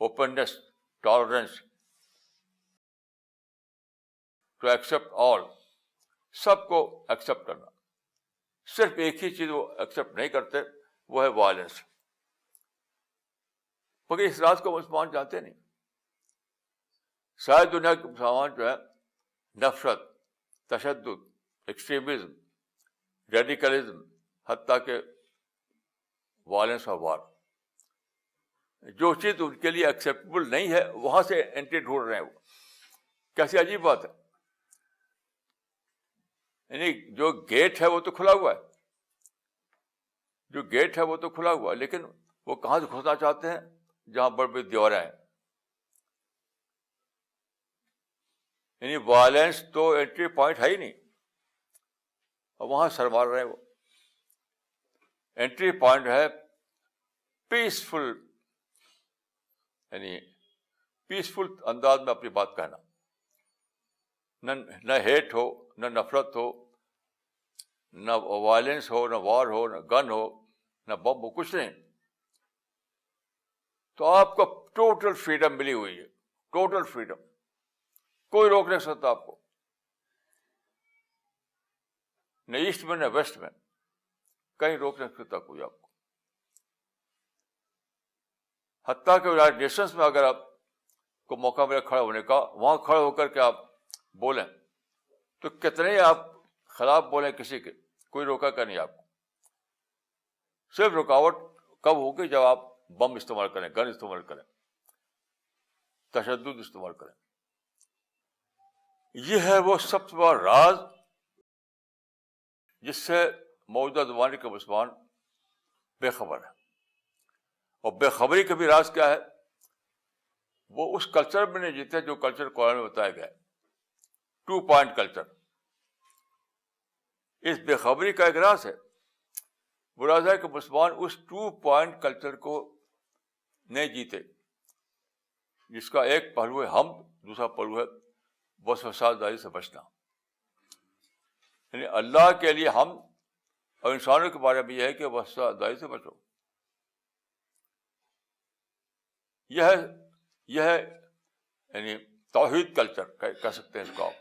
openness, tolerance, to accept all, سب کو ایکسپٹ کرنا. صرف ایک ہی چیز وہ ایکسپٹ نہیں کرتے, وہ ہے وائلنس. مگر اس راز کو مسلمان جانتے نہیں. ساری دنیا کے مسلمان جو ہے نفرت، تشدد، ایکسٹریمزم، ریڈیکلزم، حتیٰ کہ وائلنس اور وار، جو چیز ان کے لیے ایکسیپٹیبل نہیں ہے وہاں سے انٹری ڈھونڈ رہے ہیں. وہ کیسی عجیب بات ہے. یعنی جو گیٹ ہے وہ تو کھلا ہوا ہے، جو گیٹ ہے وہ تو کھلا ہوا ہے، لیکن وہ کہاں سے گھسنا چاہتے ہیں؟ جہاں بڑی بڑی دیواریں ہیں. یعنی وائلنس تو انٹری پوائنٹ ہے ہی نہیں، اور وہاں سر مار رہے ہیں. وہ انٹری پوائنٹ ہے پیسفل، یعنی پیسفل انداز میں اپنی بات کہنا. نہ ہیٹ ہو، نہ نفرت ہو، نہ وائلنس ہو، نہ وار ہو، نہ گن ہو، نہ بم ہو، کچھ نہیں. تو آپ کو ٹوٹل فریڈم ملی ہوئی ہے، ٹوٹل فریڈم. کوئی روک نہیں سکتا آپ کو، نہ ایسٹ میں نہ ویسٹ میں، کہیں روک نہیں سکتا کوئی آپ کو. حتیٰ کہ یونائٹڈ نیشنز میں اگر آپ کو موقع ملے کھڑے ہونے کا، وہاں کھڑے ہو کر کے آپ بولیں تو کتنے آپ خلاف بولیں کسی کے، کوئی روکا کا نہیں آپ کو. صرف رکاوٹ کب ہوگی؟ جب آپ بم استعمال کریں، گن استعمال کریں، تشدد استعمال کریں. یہ ہے وہ سب سے بڑا راز جس سے موجودہ زمانے کے مسلمان بے خبر ہے. اور بے خبری کا بھی راز کیا ہے؟ وہ اس کلچر میں نہیں جیتے جو کلچر قرآن میں بتایا گیا ہے، 2 پوائنٹ کلچر. اس بے خبری کا ایک راز ہے. وہ راز ہے کہ مسلمان اس 2 پوائنٹ کلچر کو نہیں جیتے، جس کا ایک پہلو ہے ہم، دوسرا پہلو ہے بس فساد داری سے بچنا. یعنی اللہ کے لیے ہم، اور انسانوں کے بارے میں یہ ہے کہ بس فساد داری سے بچو. یہ ہے یعنی توحید کلچر کہہ سکتے ہیں اس کو آپ.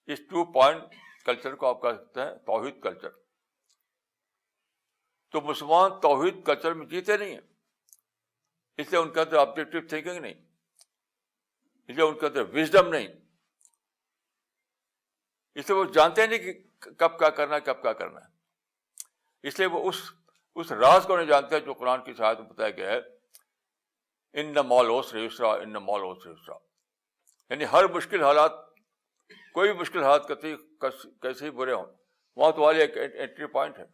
اس 2 پوائنٹ کلچر کو آپ کہہ سکتے ہیں توحید کلچر. تو مسلمان توحید کلچر میں جیتے نہیں ہیں، اس لیے ان کے اندر آبجیکٹو تھنکنگ نہیں، اس لیے ان کے اندر وزڈم نہیں، اس لیے وہ جانتے نہیں کہ کب کیا کرنا ہے، کب کیا کرنا ہے. اس لیے وہ اس راز کو نہیں جانتے جو قرآن کی آیت میں بتایا گیا ہے، ان مع العسر یسرا، ان مع العسر یسرا. یعنی ہر مشکل حالات، کوئی بھی مشکل حالات کیسے ہی برے ہوں، وہاں تو والی ایک انٹری پوائنٹ ہے.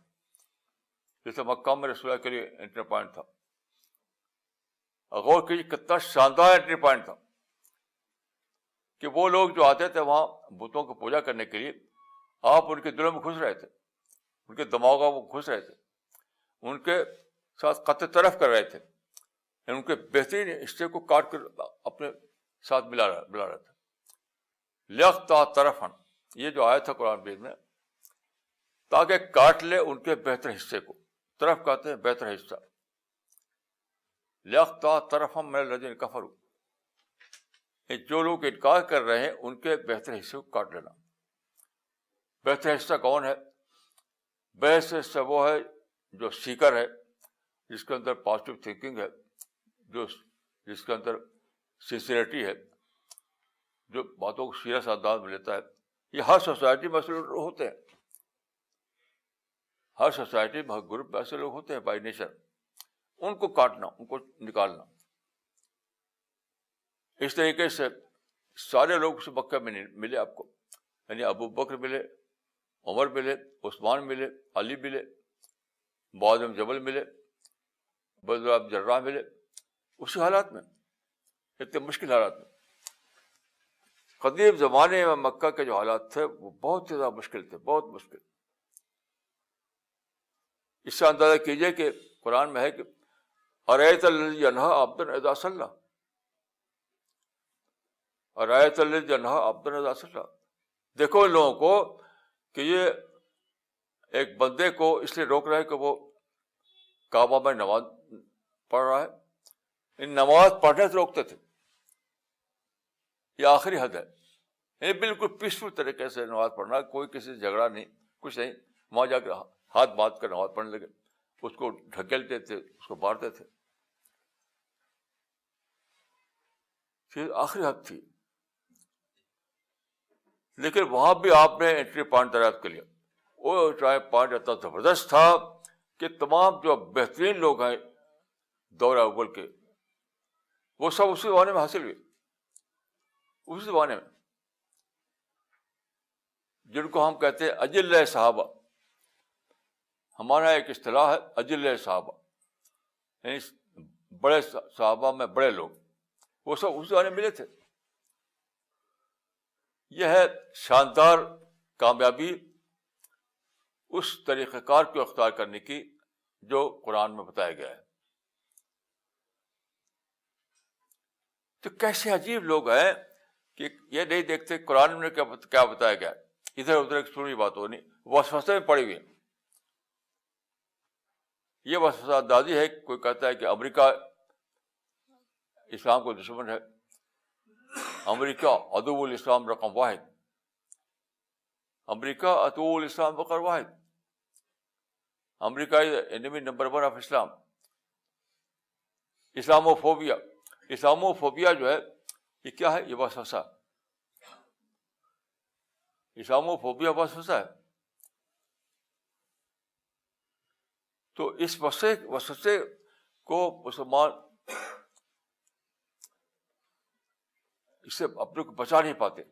جیسے مکہ میں رسول اللہ کے لیے انٹری پوائنٹ تھا. غور کیجیے کتنا شاندار انٹری پوائنٹ تھا کہ وہ لوگ جو آتے تھے وہاں بتوں کو پوجا کرنے کے لیے، آپ ان کے دلوں میں گھس رہے تھے، ان کے دماغوں میں گھس رہے تھے، ان کے ساتھ قطع طرف کر رہے تھے، ان کے بہترین حصے کو کاٹ کر اپنے ساتھ ملا رہے تھے. لیختہ طرفن، یہ جو آیا تھا قرآن مجید میں، تاکہ کاٹ لے ان کے بہتر حصے کو. طرف کہتے ہیں بہتر حصہ. لیختہ طرفن من الذین کفروا، جو لوگ انکار کر رہے ہیں ان کے بہتر حصے کو کاٹ لینا. بہتر حصہ کون ہے؟ بہتر حصہ وہ ہے جو سیکر ہے، جس کے اندر پازیٹیو تھنکنگ ہے، جس کے اندر سنسیئرٹی ہے، جو باتوں کو سیریس انداز میں لیتا ہے. یہ ہر سوسائٹی میں ایسے لوگ ہوتے ہیں، ہر سوسائٹی میں، ہر گروپ میں ایسے لوگ ہوتے ہیں بائی نیچر. ان کو کاٹنا، ان کو نکالنا. اس طریقے سے سارے لوگ اس مکہ میں ملے آپ کو. یعنی ابو بکر ملے، عمر ملے، عثمان ملے، علی ملے، معاذ بن جبل ملے، عبداللہ بن جراح ملے، اسی حالات میں، اتنے مشکل حالات میں. قدیم زمانے میں مکہ کے جو حالات تھے وہ بہت زیادہ مشکل تھے، بہت مشکل. اس سے اندازہ کیجئے کہ قرآن میں ہے کہ ارأیت الذی ینہی عبدا اذا صلی، ارأیت الذی ینہی عبدا اذا صلی. دیکھو ان لوگوں کو کہ یہ ایک بندے کو اس لیے روک رہا ہے کہ وہ کعبہ میں نماز پڑھ رہا ہے. ان نماز پڑھنے سے روکتے تھے، یہ آخری حد ہے. یعنی بالکل پیسفل طریقے سے نماز پڑھنا، کوئی کسی سے جھگڑا نہیں، کچھ نہیں. وہاں جا کے ہاتھ باندھ کر نماز پڑھنے لگے، اس کو ڈھکیلتے تھے، اس کو مارتے تھے. پھر آخری حد تھی. لیکن وہاں بھی آپ نے انٹری پوائنٹ دریافت کر لیا. وہ انٹری پوائنٹ اتنا زبردست تھا کہ تمام جو بہترین لوگ ہیں دور اول کے وہ سب اسی زمانے میں حاصل ہوئے, اسی زمانے میں, جن کو ہم کہتے ہیں اجل صحابہ. ہمارا ایک اصطلاح ہے اجل صحابہ, یعنی بڑے صحابہ میں بڑے لوگ, وہ سب اس زمانے میں ملے تھے. یہ ہے شاندار کامیابی اس طریقہ کار کو اختیار کرنے کی جو قرآن میں بتایا گیا ہے. تو کیسے عجیب لوگ ہیں کہ یہ نہیں دیکھتے قرآن میں کیا بتایا گیا ہے, ادھر ادھر ایک سنی بات ہو نہیں, وسوسے میں پڑی ہوئی. یہ وسوسہ اندازی ہے, کوئی کہتا ہے کہ امریکہ اسلام کو دشمن ہے, امریکہ عدو الاسلام رقم واحد, امریکہ عدو الاسلام رقم واحد, امریکہ enemy number 1 of Islam. Islamophobia, Islamophobia جو ہے یہ کیا ہے؟ یہ وسوسہ, اسلاموفوبیا وسوسہ ہے. تو اس وسوسے کو مسلمان اس سے اپنے کو بچا نہیں پاتے,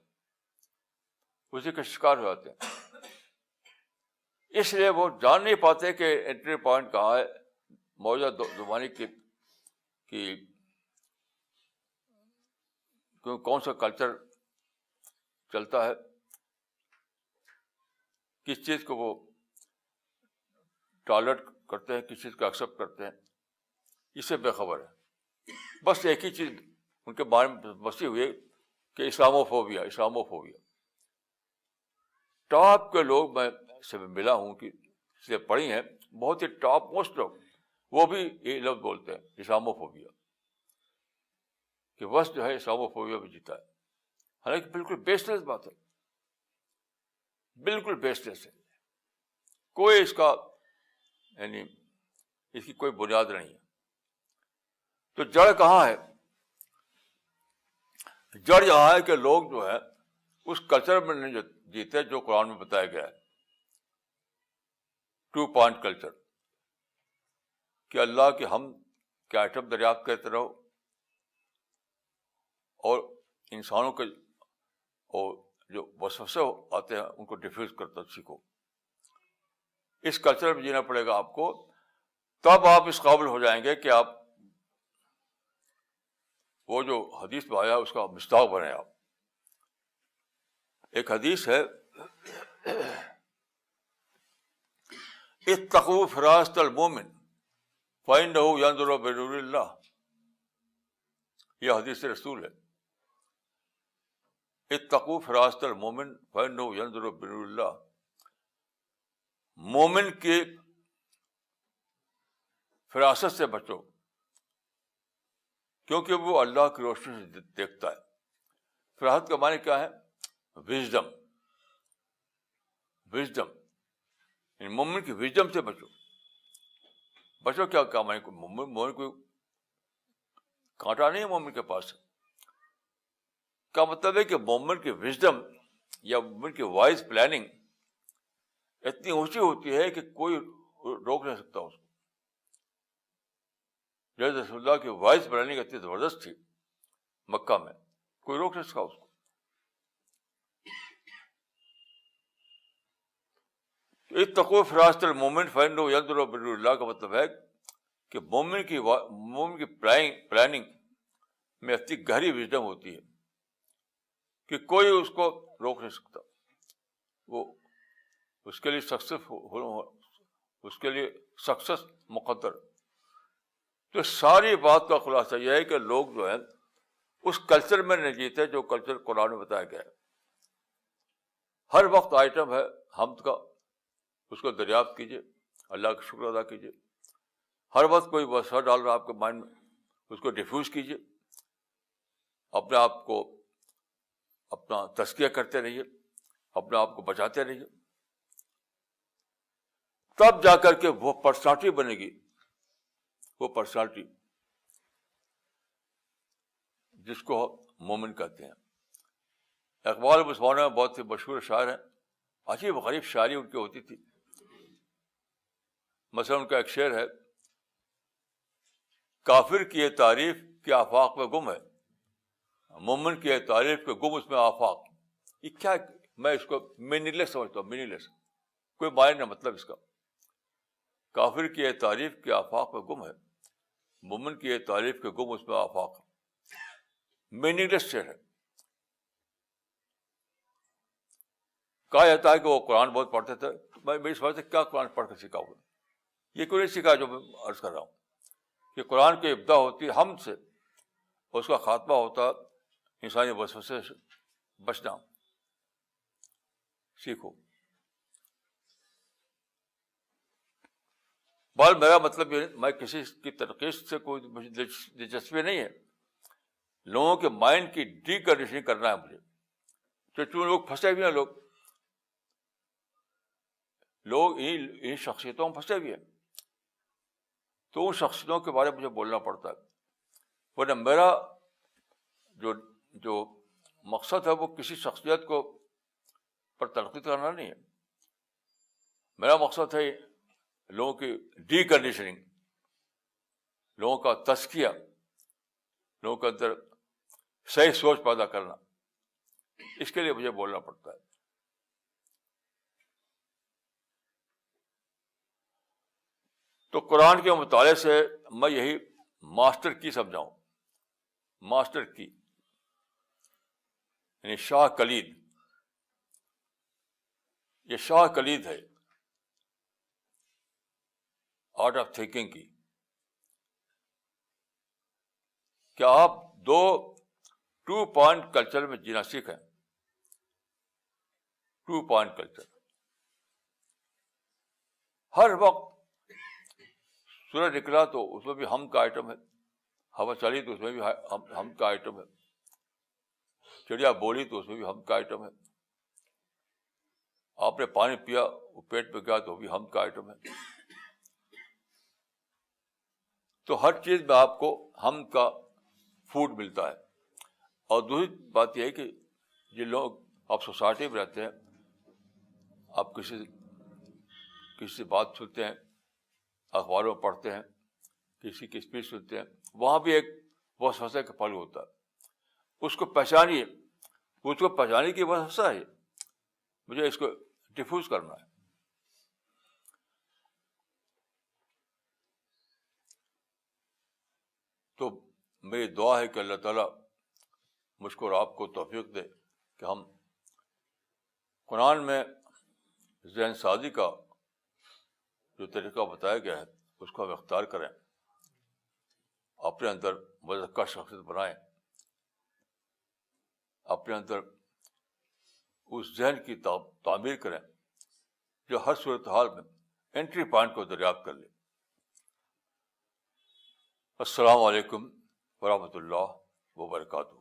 اسی کا شکار ہو جاتے ہیں. اس لیے وہ جان نہیں پاتے کہ انٹری پوائنٹ کہاں ہے موجودہ زمانے کی کون سا کلچر چلتا ہے, کس چیز کو وہ ٹالریٹ کرتے ہیں, کس چیز کو ایکسیپٹ کرتے ہیں, اس سے بے خبر ہے. بس ایک ہی چیز ان کے بارے میں بسی ہوئی ہے کہ اسلاموفوبیا, اسلاموفوبیا. ٹاپ کے لوگ میں سے ملا ہوں کہ سے پڑھی ہیں, بہت ہی ٹاپ موسٹ لوگ, وہ بھی یہ لفظ بولتے ہیں اسلاموفوبیا, کہ بس جو ہے اسلاموفوبیا بھی جیتا ہے. حالانکہ بالکل بیس لیس بات ہے, بالکل بیس لیس ہے, کوئی اس کا یعنی اس کی کوئی بنیاد نہیں ہے. تو جڑ کہاں ہے؟ جڑ یہاں ہے کہ لوگ جو ہے اس کلچر میں نہیں جیتے جو قرآن میں بتایا گیا ہے, 2 پوائنٹ کلچر, کہ اللہ کے ہم کے آئٹم دریافت کرتے رہو اور انسانوں کے اور جو وسوسے آتے ہیں ان کو ڈیفیوز کرتا سیکھو. اس کلچر میں جینا پڑے گا آپ کو, تب آپ اس قابل ہو جائیں گے کہ آپ وہ جو حدیث میں آیا اس کا مصداق بنے. آپ ایک حدیث ہے, اتقوا فراست المومن فإنه ينظر بنور اللہ. یہ حدیث رسول ہے, اتقوا فراست المومن فإنه ينظر بنور اللہ. مومن کی فراست سے بچو کیونکہ وہ اللہ کی روشنی سے دیکھتا ہے. فراست کا معنی کیا ہے؟ وژڈم, وژڈم, مومن کی وژڈم سے بچو. بچو کیا معنی؟ مومن کو کانٹا نہیں ہے مومن کے پاس. کا مطلب ہے کہ مومن کی وژڈم یا مومن کی وائز پلاننگ اتنی اونچی ہوتی ہے کہ کوئی روک نہیں سکتا اس کو. جیسے رسول اللہ کی وائز پلاننگ اتنی زبردست تھی مکہ میں, کوئی روک نہیں سکا اس کو. اتقوا فراست المومن فإنه ينظر بنور اللہ کا مطلب ہے کہ مومن کی پلاننگ میں اتنی گہری وژڈم ہوتی ہے کہ کوئی اس کو روک نہیں سکتا. وہ اس کے لیے سکسیس مقدر. تو ساری بات کا خلاصہ یہ ہے کہ لوگ جو ہے اس کلچر میں نہیں جیتے جو کلچر قرآن میں بتایا گیا ہے. ہر وقت آئٹم ہے حمد کا, اس کو دریافت کیجیے, اللہ کا شکر ادا کیجیے. ہر وقت کوئی وسوسہ ڈال رہا ہے آپ کے مائنڈ میں, اس کو ڈیفیوز کیجیے. اپنے آپ کو اپنا تزکیہ کرتے رہیے, اپنے آپ کو بچاتے رہیے. تب جا کر کے وہ پرسنالٹی بنے گی, وہ پرسنالٹی جس کو مومن کہتے ہیں. اقبال مسلمانوں میں بہت سے مشہور شاعر ہیں، عجیب غریب شاعری ان کی ہوتی تھی. مثلا ان کا ایک شعر ہے، کافر کی یہ تعریف کہ آفاق میں گم ہے، مومن کی یہ تعریف کہ گم اس میں آفاق. یہ کیا، میں اس کو میننگ لیس سمجھتا ہوں، میننگ لیس، کوئی معنی نہیں مطلب اس کا. کافر کی یہ تعریف کہ آفاق میں گم ہے، مومن کی یہ تعریف کہ گم اس میں آفاق. میننگ لیس شعر ہے. کہا جاتا ہے کہ وہ قرآن بہت پڑھتے تھے. میں میری سمجھ سے کیا قرآن پڑھ کر سیکھا ہوں؟ یہ کوئی نہیں سیکھا جو میں عرض کر رہا ہوں کہ قرآن کی ابتدا ہوتی ہے حمد سے، اور اس کا خاتمہ ہوتا انسانی وسوسے سے بچنا. سیکھو. بال میرا مطلب یہ، میں کسی کی تنقید سے کوئی مجھے دلچسپی نہیں ہے. لوگوں کے مائنڈ کی ڈی کنڈیشننگ کرنا ہے مجھے. تو لوگ پھنسے ہوئے ہیں، لوگ ان شخصیتوں میں پھنسے ہوئے ہیں، تو ان شخصیتوں کے بارے میں مجھے بولنا پڑتا ہے. ورنہ میرا جو مقصد ہے وہ کسی شخصیت کو پر تنقید کرنا نہیں ہے. میرا مقصد ہے لوگوں کی ڈی کنڈیشننگ، لوگوں کا تزکیہ، لوگوں کے اندر صحیح سوچ پیدا کرنا. اس کے لیے مجھے بولنا پڑتا ہے. تو قرآن کے مطالعے سے میں یہی ماسٹر کی سمجھاؤں. ماسٹر کی یعنی شاہ کلید. یہ شاہ کلید ہے آرٹ آف تھنکنگ کی. کیا آپ 2 پوائنٹ کلچر میں جینا سیکھیں. 2 پوائنٹ کلچر. ہر وقت سورج نکلا تو اس میں بھی ہم کا آئٹم ہے، ہوا چلی تو اس میں بھی ہم کا آئٹم ہے، چڑیا بولی تو اس میں بھی ہم کا آئٹم ہے، آپ نے پانی پیا وہ پیٹ میں گیا تو بھی ہم کا آئٹم ہے. تو ہر چیز میں آپ کو ہم کا فوڈ ملتا ہے. اور دوسری بات یہ ہے کہ جن لوگ آپ سوسائٹی میں رہتے ہیں، آپ کسی سے بات سنتے ہیں، اخباروں میں پڑھتے ہیں، کسی کی اسپیچ سنتے ہیں، وہاں بھی ایک وسوسے کا پہلو ہوتا ہے. اس کو پہچانیے. اس کو پہچانے کی وسوسہ ہے، مجھے اس کو ڈیفیوز کرنا ہے. تو میری دعا ہے کہ اللہ تعالیٰ مجھ کو اور آپ کو توفیق دے کہ ہم قرآن میں ذہن سازی کا جو طریقہ بتایا گیا ہے اس کو ہم اختیار کریں، اپنے اندر مزکہ شخصیت بنائیں، اپنے اندر اس ذہن کی تعمیر کریں جو ہر صورتحال میں انٹری پوائنٹ کو دریافت کر لے. السلام علیکم ورحمۃ اللہ وبرکاتہ.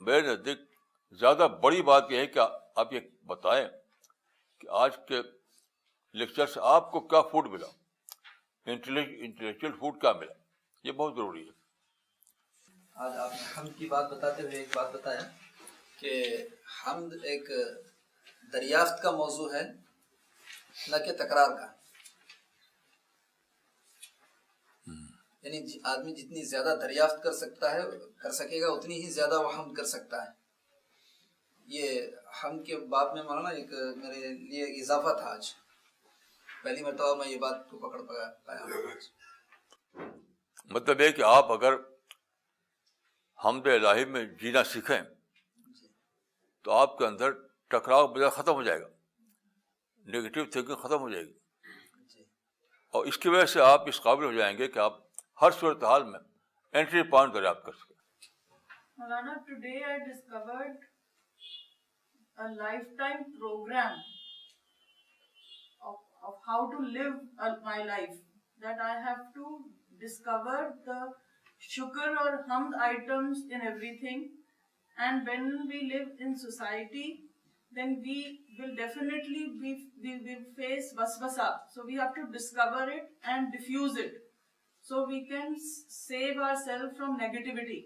میرے نزدیک زیادہ بڑی بات یہ ہے کہ آپ یہ بتائیں کہ آج کے لیکچر سے آپ کو کیا فوڈ ملا، انٹلیکچوئل فوڈ کیا ملا. یہ بہت ضروری ہے. آج آپ نے حمد کی بات بتاتے ہوئے ایک بات بتایا کہ حمد ایک دریافت کا موضوع ہے نہ کہ تکرار کا. یعنی آدمی جتنی زیادہ دریافت کر سکے گا اتنی ہی زیادہ وہ حمد کر سکتا ہے. یہ حمد کے باب میں مولانا ایک میرے لیے اضافہ تھا. آج پہلی مرتبہ میں یہ بات کو پکڑ پایا. مطلب یہ کہ آپ اگر حمد الہی میں جینا سیکھیں تو آپ کے اندر ٹکراؤ بجا ختم ہو جائے گا، نیگیٹو تھنکنگ ختم ہو جائے گی، اور اس کی وجہ سے آپ اس قابل ہو جائیں گے کہ آپ ہر صورتحال میں انٹری پوائنٹ دریافت کر سکیں. مولانا, today I discovered a lifetime program of how to live my life, that I have to discover the shukr or hamd items in everything, and when we live in society then we will definitely we will face waswasa, so we have to discover it and diffuse it so we can save ourselves from negativity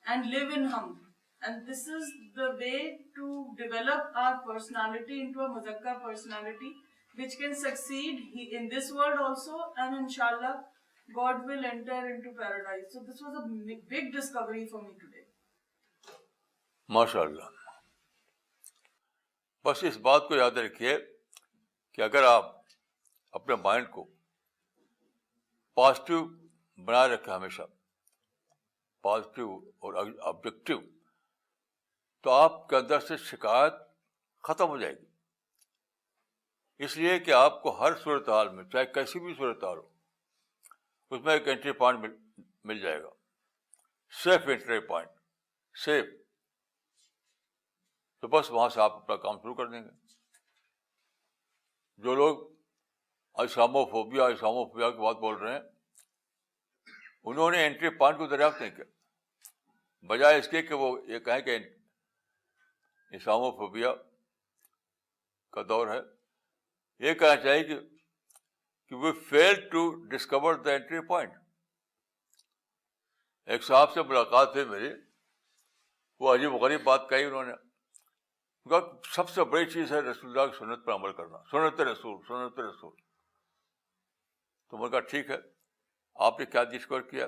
and live in hamd. And this is the way to develop our personality into a muzakkar personality, which can succeed in this world also, and inshallah, God will enter into paradise. So this was a big discovery for me today. ماشاء اللہ. بس اس بات کو یاد رکھیے کہ اگر آپ اپنے مائنڈ کو پازیٹیو بنائے رکھیں, ہمیشہ پازیٹیو اور آبجیکٹو, تو آپ کے اندر سے شکایت ختم ہو جائے گی. اس لیے کہ آپ کو ہر صورتحال میں, چاہے کیسی بھی صورتحال ہو, اس میں ایک انٹری پوائنٹ مل جائے گا, سیف انٹری پوائنٹ, سیف. تو بس وہاں سے آپ اپنا کام شروع کر دیں گے. جو لوگ اسلاموفوبیا کی بات بول رہے ہیں, انہوں نے انٹری پوائنٹ کو دریافت نہیں کیا. بجائے اس کے کہ وہ یہ کہیں کہ اسلاموفوبیا کا دور ہے, یہ کہنا چاہیے کہ we fail to discover the entry point. ایک صاحب سے ملاقات ہوئی میری, وہ عجیب غریب بات کہی انہوں نے. سب سے بڑی چیز ہے رسول اللہ کی سنت پر عمل کرنا, سنت رسول. تو میں نے کہا ٹھیک ہے, آپ نے کیا ڈسکور کیا؟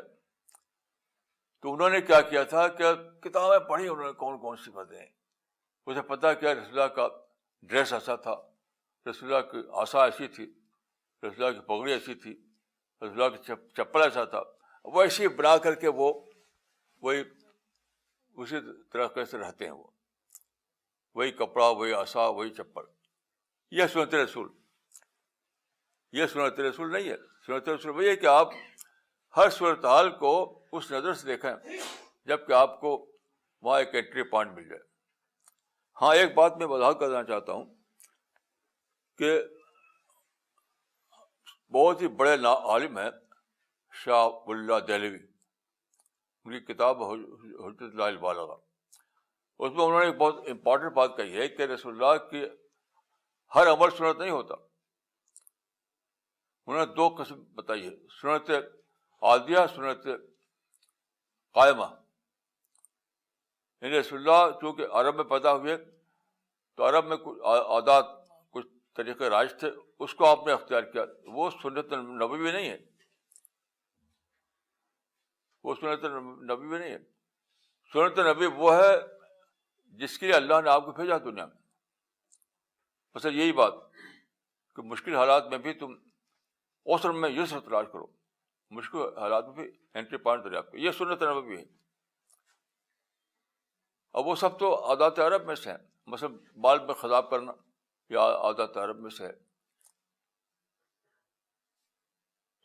تو انہوں نے کیا کیا تھا کہ کتابیں پڑھی انہوں نے, کون کون سی باتیں ہیں. اسے پتا کیا رسول اللہ کا ڈریس ایسا تھا, رسول اللہ کی عصا ایسی تھی, رسول اللہ کی پگڑی ایسی تھی, رسول اللہ کی چپل ایسا تھا. ویسے بنا کر کے وہ وہی اسی طرح کیسے رہتے ہیں, وہ وہی کپڑا, وہی عصا, وہی چپل. یہ سنت رسول, یہ سنت رسول نہیں ہے. سنت رسول وہی ہے کہ آپ ہر صورتحال کو اس نظر سے دیکھیں جب کہ آپ کو وہاں ایک انٹری پوائنٹ مل جائے. ہاں, ایک بات میں وضاحت کرنا چاہتا ہوں کہ بہت ہی بڑے عالم ہیں شاہ اللہ دہلوی, ان کی کتاب حجت اللہ البالغہ, اس میں انہوں نے ایک بہت امپورٹنٹ بات کہی ہے کہ رسول اللہ کی ہر عمل سنت نہیں ہوتا. انہوں نے دو قسم بتائی ہے, سنت عادیہ, سنت قائمہ. یعنی رسول اللہ چونکہ عرب میں پیدا ہوئے تو عرب میں کچھ عادات, کچھ طریقے رائج تھے, اس کو آپ نے اختیار کیا. وہ سنت نبوی نہیں ہے, وہ سنت نبوی نہیں ہے. سنت نبی وہ ہے جس کے لیے اللہ نے آپ کو بھیجا دنیا میں. بس یہی بات کہ مشکل حالات میں بھی تم عسر میں یسر تلاش کرو, مشکل حالات میں بھی انٹری پوائنٹ دریافت کرو. یہ سنت نبوی ہے. اب وہ سب تو عادات عرب میں سے ہیں. مثلا بال میں خضاب کرنا یا عادات عرب میں سے ہے,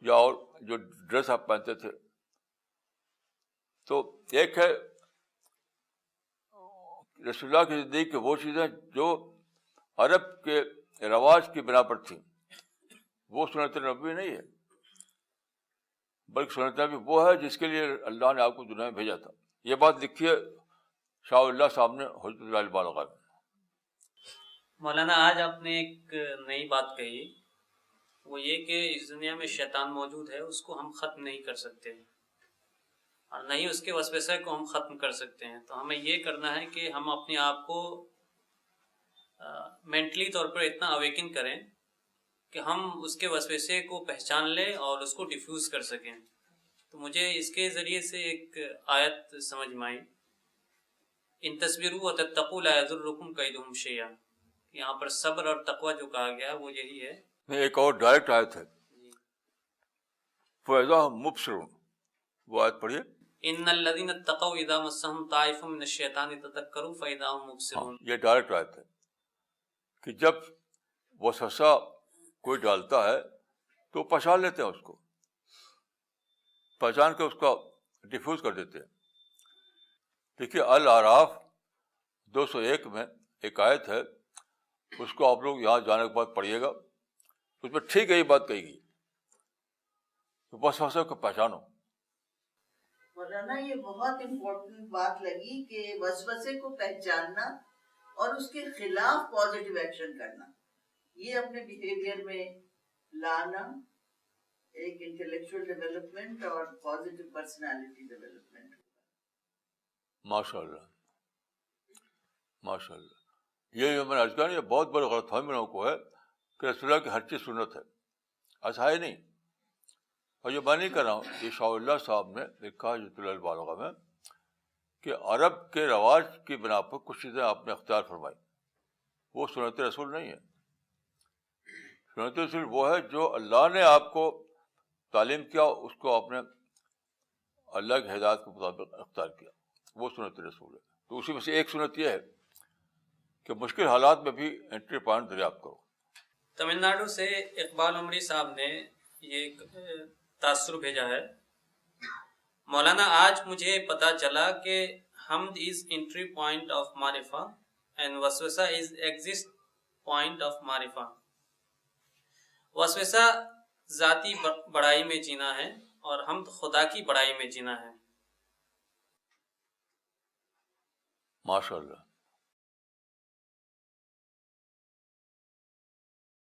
یا اور جو ڈریس آپ پہنتے تھے. تو ایک ہے رسول اللہ کی زندگی کی وہ چیزیں جو عرب کے رواج کی بنا پر تھیں, وہ سنت نبوی نہیں ہے, بلکہ سنت نبوی وہ ہے جس کے لیے اللہ نے آپ کو دنیا میں بھیجا تھا. یہ بات لکھی ہے شاہ اللہ صاحب نے حجت اللہ البالغہ میں. مولانا, آج آپ نے ایک نئی بات کہی, وہ یہ کہ اس دنیا میں شیطان موجود ہے, اس کو ہم ختم نہیں کر سکتے, اور نہ ہی اس کے وسوسے کو ہم ختم کر سکتے ہیں. تو ہمیں یہ کرنا ہے کہ ہم اپنے آپ کو مینٹلی طور پر اتنا اویکن کریں کہ ہم اس کے وسوسے کو پہچان لیں اور اس کو ڈیفیوز کر سکیں. تو مجھے اس کے ذریعے سے ایک آیت سمجھ میں آئی, ان تصویروں و تتقوا لا یضرکم کیدہم شیئا. یہاں پر صبر اور تقوی جو کہا گیا وہ یہی ہے. ایک اور ڈائریکٹ آیت ہے, فَإِذَا هُم مُبْصِرُونَ, وہ آیت پڑھیے. ان الذین اتقوا اذا مسهم طائف من الشیطان تذکروا فاذا هم مبصرون. یہ ڈائریکٹ آیت ہے کہ جب وسوسہ کوئی ڈالتا ہے تو پہچان لیتے ہیں, اس کو پہچان کے اس کو ڈیفیوز کر دیتے ہیں. دیکھیے الاعراف 201 میں ایک آیت ہے, اس کو آپ لوگ یہاں جانے کے بعد پڑھیے گا. اس میں ٹھیک یہی بات کہی گئی, وسوسے کو پہچانو. مولانا, یہ بہت امپورٹنٹ بات لگی کہ وسوسے کو پہچاننا اور اس کے خلاف پازیٹیو ایکشن کرنا, یہ اپنے بیہیویئر میں لانا ایک انٹلیکچوئل ڈیولپمنٹ اور پازیٹیو پرسنالٹی ڈیولپمنٹ. ماشاء اللہ. ماشاء اللہ، یہ میں نے آج کہا نا، یہ بہت بڑی غلط فہمی لوگوں کو ہے کہ رسول اللہ کی ہر چیز سنت ہے. ایسا ہے نہیں. اور یہ میں نہیں کر رہا ہوں، یہ شاہ اللہ صاحب نے لکھا ہے جت البالغہ میں کہ عرب کے رواج کی بنا پر کچھ چیزیں آپ نے اختیار فرمائی، وہ سنت رسول نہیں ہے. سنت رسول وہ ہے جو اللہ نے آپ کو تعلیم کیا، اس کو آپ نے اللہ کی ہدایت کے مطابق اختیار کیا، وہ سنت رسول ہے. تو اسی میں سے ایک سنت یہ ہے کہ مشکل حالات میں بھی انٹری پوائنٹ دریافت کرو. تمل ناڈو سے اقبال عمری صاحب نے یہ ایک تاثر بھیجا ہے. مولانا، آج مجھے پتا چلا کہ حمد از انٹری پوائنٹ آف معرفہ اینڈ وسوسہ از ایگزٹ پوائنٹ آف معرفہ. وسوسہ ذاتی بڑائی میں جینا ہے اور حمد خدا کی بڑائی میں جینا ہے. ماشاء اللہ.